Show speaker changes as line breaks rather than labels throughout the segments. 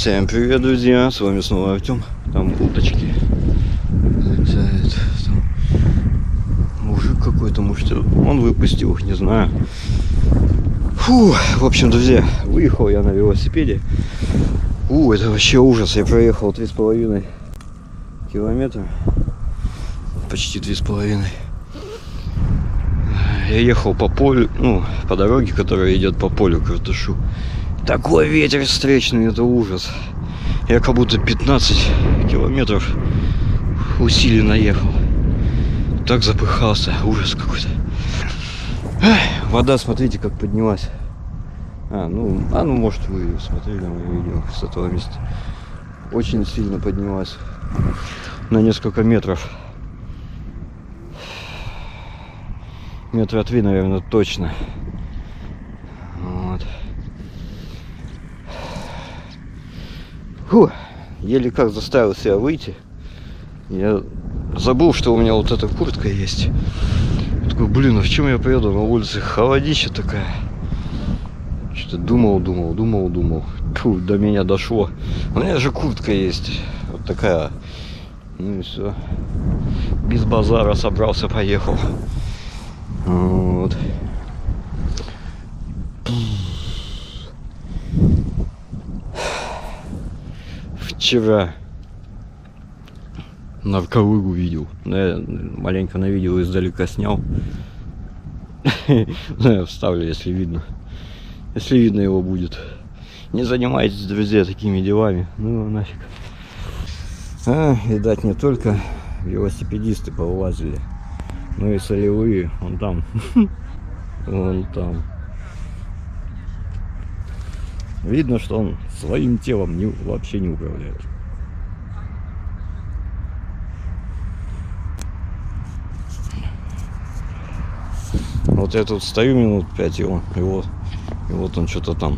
Всем привет, друзья, с вами снова Артем. Там уточки летают. Там мужик какой-то, может, он выпустил их, не знаю. Фу, в общем, друзья, выехал я на велосипеде. Это вообще ужас. Я проехал 3,5 километра. Почти 3,5. Я ехал по полю, по дороге, которая идет по полю к Иртышу. Такой ветер встречный, это ужас. Я как будто 15 километров усиленно ехал. Так запыхался, ужас какой-то. Вода, смотрите, как поднялась. Может, вы смотрели мое видео с этого места. Очень сильно поднялась. На несколько метров. Метра 3, наверное, точно. Вот. Еле как заставил себя выйти. Я забыл, что у меня вот эта куртка есть. Я такой, а в чем я приеду? На улице холодища такая. Что-то думал. До меня дошло. У меня же куртка есть. Вот такая. Ну и все. Без базара собрался, поехал. Вот. Вчера нарколыгу видел. Я маленько на видео издалека снял. Я вставлю, если видно. Если видно его будет. Не занимайтесь, друзья, такими делами. Ну нафиг. Видать, не только велосипедисты повылазили, но и солевые. Вон там. Вон там. Видно, что он своим телом вообще не управляет. Вот я тут стою минут 5 его, и вот он что-то там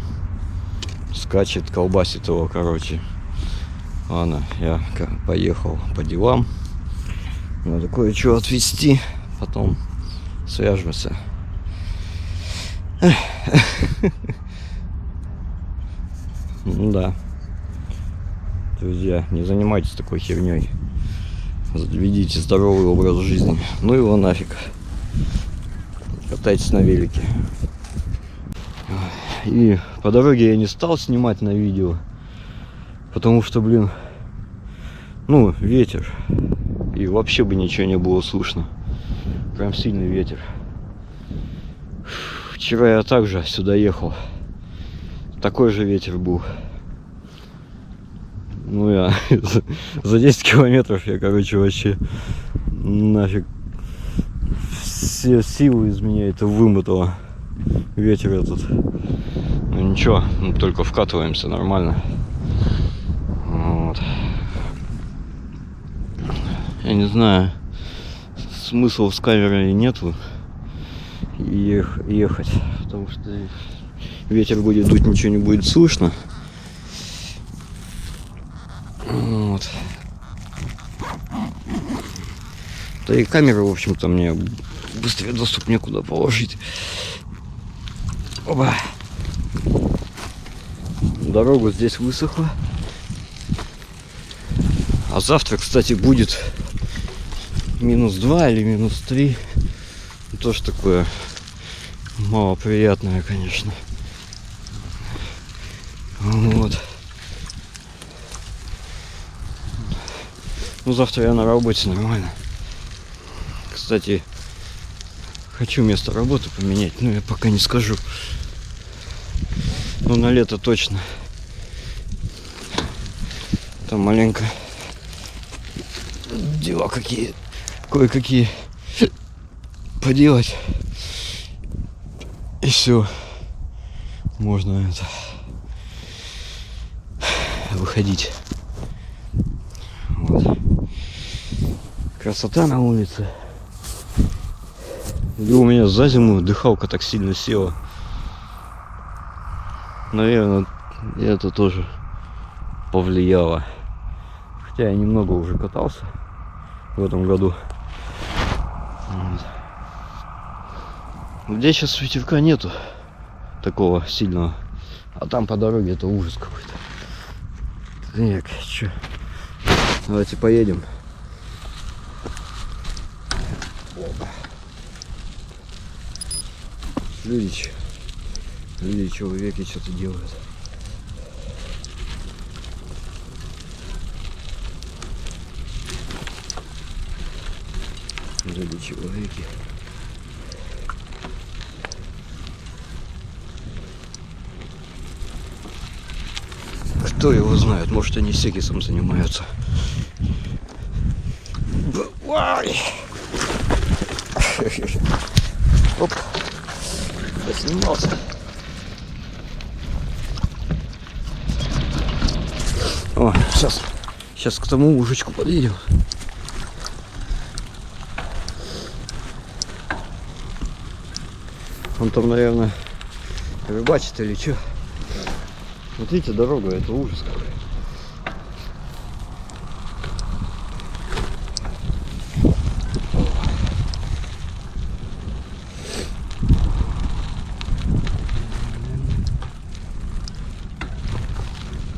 скачет, колбасит его, короче. Ладно, я поехал по делам. Надо кое-что отвезти, потом свяжемся. Ну да. Друзья, не занимайтесь такой херней. Ведите здоровый образ жизни. Ну его нафиг. Катайтесь на велике. И по дороге я не стал снимать на видео. Потому что, ветер. И вообще бы ничего не было слышно. Прям сильный ветер. Вчера я также сюда ехал. Такой же ветер был. Я за 10 километров я, вообще нафиг все силы из меня это вымотало. Ветер этот. Ничего, только вкатываемся нормально. Вот. Я не знаю, смысла с камерой нету ехать, потому что ветер будет дуть, ничего не будет слышно. Вот. Да и камеру, в общем-то, мне быстрее доступ некуда положить. Опа. Дорога здесь высохла. А завтра, кстати, будет -2 или -3. Тоже такое малоприятное, конечно. Вот. Завтра я на работе, нормально. Кстати, хочу место работы поменять, но я пока не скажу. Но на лето точно. Там маленько дела кое-какие поделать. И все. Можно выходить. Вот. Красота на улице. И у меня за зиму дыхалка так сильно села. Наверное, это тоже повлияло. Хотя я немного уже катался в этом году. Вот. Здесь сейчас ветерка нету такого сильного. А там по дороге это ужас какой-то. Так, что? Давайте поедем. Люди человеки что-то делают. Люди человеки. Кто его знает, может они секисом занимаются. Ой. Оп. Поснимался. О, сейчас к тому мужичку подъедем. Он там, наверное, рыбачит или что. Смотрите, дорога, это ужас какой.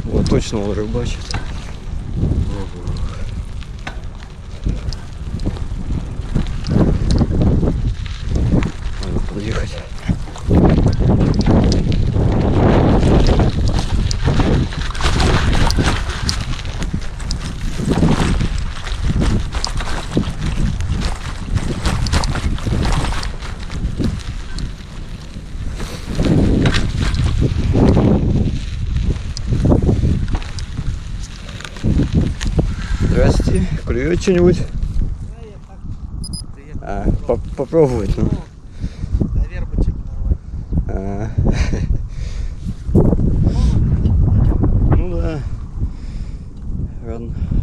Вот точно он рыбачит. Надо подъехать. Здрасте, клюет что-нибудь? Попробовать, ну. Ну да,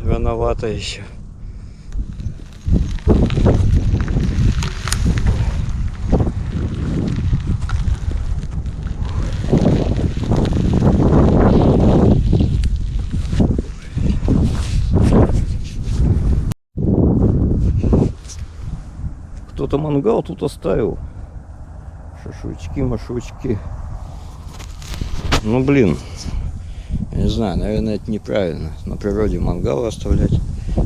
рановато еще. Кто-то мангал тут оставил. Шашлычки, машучки. Ну блин. Я не знаю, наверное, это неправильно. На природе мангалы оставлять.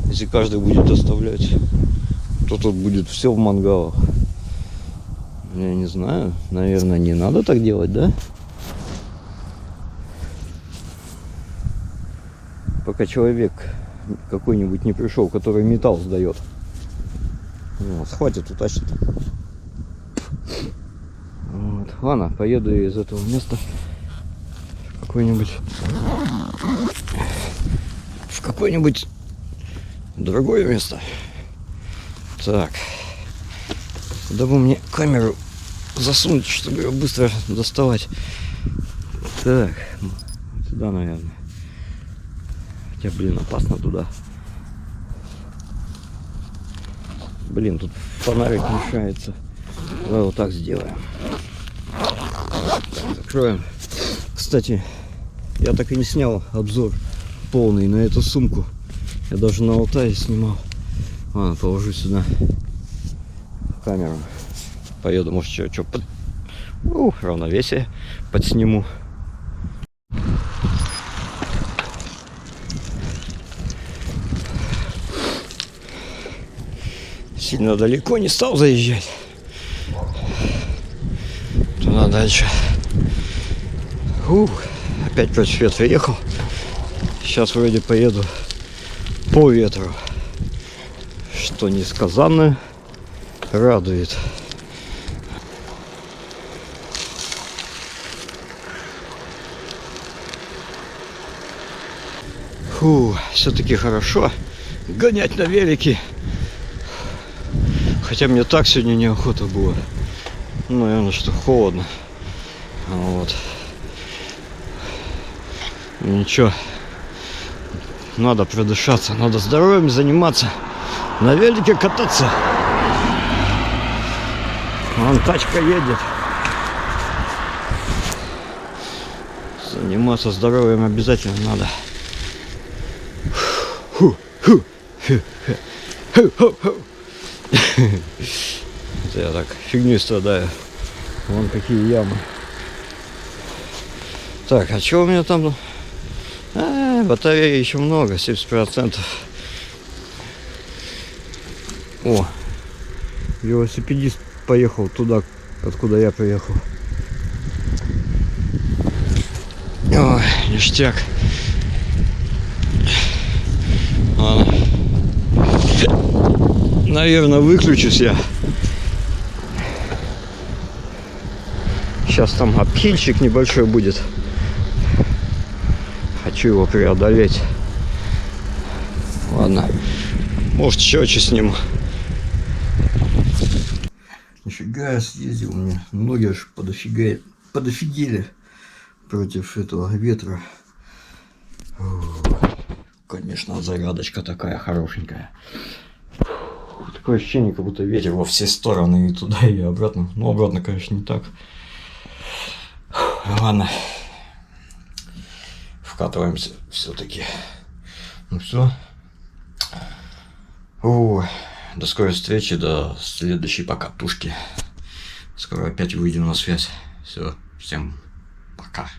Если каждый будет оставлять, то тут будет все в мангалах. Я не знаю. Наверное, не надо так делать, да? Пока человек какой-нибудь не пришел, который металл сдает. Вот, хватит утащить. Вот. Ладно, поеду из этого места в какое-нибудь другое место. Так, куда бы мне камеру засунуть, чтобы ее быстро доставать? Так, сюда, наверное. Хотя, блин, опасно туда. Блин, тут фонарик мешается. Давай вот так сделаем. Так, закроем. Кстати, я так и не снял обзор полный на эту сумку. Я даже на Алтае снимал. Ладно, положу сюда камеру. Поеду, может, что под... равновесие подсниму. Сильно далеко не стал заезжать. Туда дальше. Опять против ветра ехал. Сейчас вроде поеду по ветру, что несказанно радует. Все-таки хорошо гонять на велике. Хотя мне так сегодня неохота было. Ну, наверное, что холодно. Вот. Ничего. Надо продышаться, надо здоровьем заниматься. На велике кататься. Вон тачка едет. Заниматься здоровьем обязательно надо. Это я так фигней страдаю. Вон какие ямы. Так, а что у меня там Батареи еще много, 70%. О, велосипедист поехал туда, откуда я приехал. Ой, ништяк. Ладно. Наверное, выключусь я. Сейчас там обхильчик небольшой будет. Хочу его преодолеть. Ладно. Может, еще сниму. Нифига я съездил, мне ноги аж подофигели против этого ветра. Конечно, зарядочка такая хорошенькая. Такое ощущение, как будто ветер во все стороны, и туда, и обратно. Ну, обратно, конечно, не так. Ладно. Вкатываемся все-таки. Ну все. До скорой встречи, до следующей покатушки. Скоро опять выйдем на связь. Все, всем пока.